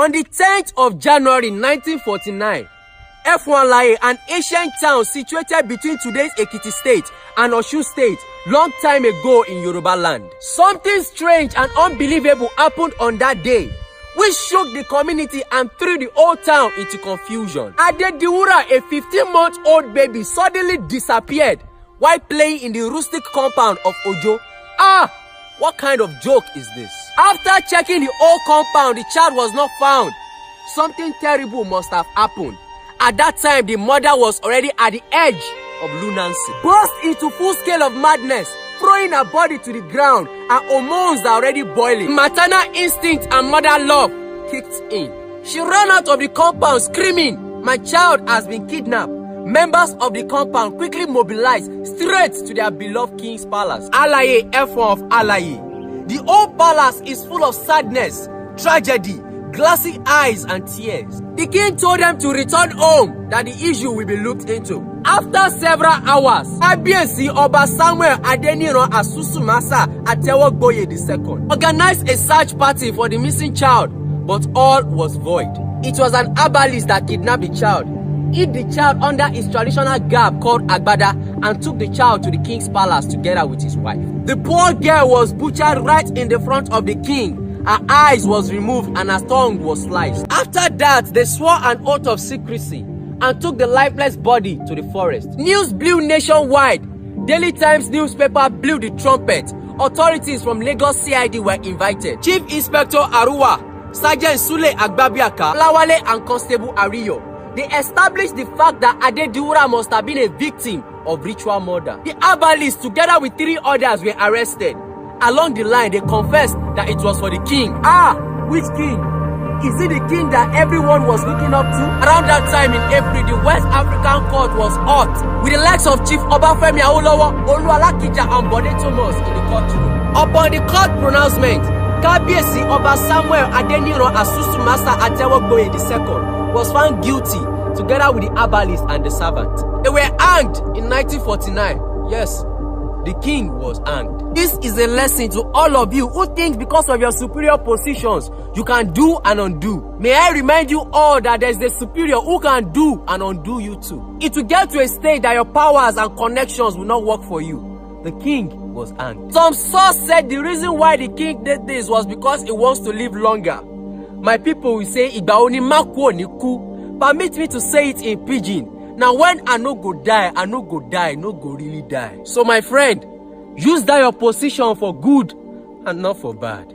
On the 10th of January 1949, Efon, an ancient town situated between today's Ekiti state and Osun state, long time ago in Yoruba land. Something strange and unbelievable happened on that day, which shook the community and threw the whole town into confusion. Adediwura, a 15-month-old baby, suddenly disappeared while playing in the rustic compound of Ojo. What kind of joke is this? After checking the whole compound, the child was not found. Something terrible must have happened. At that time, the mother was already at the edge of lunacy, burst into full scale of madness, throwing her body to the ground. Her hormones are already boiling. Maternal instinct and mother love kicked in. She ran out of the compound screaming, "My child has been kidnapped." Members of the compound quickly mobilized straight to their beloved king's palace, Alaye Efon of Alaye. The whole palace is full of sadness, tragedy, glassy eyes and tears. The king told them to return home, that the issue will be looked into. After several hours, Kábíyèsí Ọba Samuel Adeniran Asusumasa Atewogboye II organized a search party for the missing child, but all was void. It was an herbalist that kidnapped the child, hid the child under his traditional garb called Agbada, and took the child to the king's palace together with his wife. The poor girl was butchered right in the front of the king. Her eyes was removed and her tongue was sliced. After that, they swore an oath of secrecy and took the lifeless body to the forest. News blew nationwide. Daily Times newspaper blew the trumpet. Authorities from Lagos CID were invited. Chief Inspector Aruwa, Sergeant Sule Agbabiaka, Lawale and Constable Ariyo. They established the fact that Adediwura must have been a victim of ritual murder. The herbalists, together with 3 others, were arrested. Along the line, they confessed that it was for the king. Which king? Is it the king that everyone was looking up to? Around that time in April, the West African court was hot, with the likes of Chief Obafemi Awolowo, Oluwalakija and Bode Thomas in the courtroom. Upon the court pronouncement, Kábíyèsí Ọba Samuel Adeniran Asusumasa Atewogboye II was found guilty together with the herbalist and the servant. They were hanged in 1949. Yes, the king was hanged. This is a lesson to all of you who think because of your superior positions you can do and undo. May I remind you all that there is a superior who can do and undo you too. It will get to a stage that your powers and connections will not work for you. The king was hanged. Some source said the reason why the king did this was because he wants to live longer. My people will say, "Igba oni ma ku oni ku." Permit me to say it in pidgin. Now when I no go die, I no go die, no go really die. So my friend, use that your position for good and not for bad.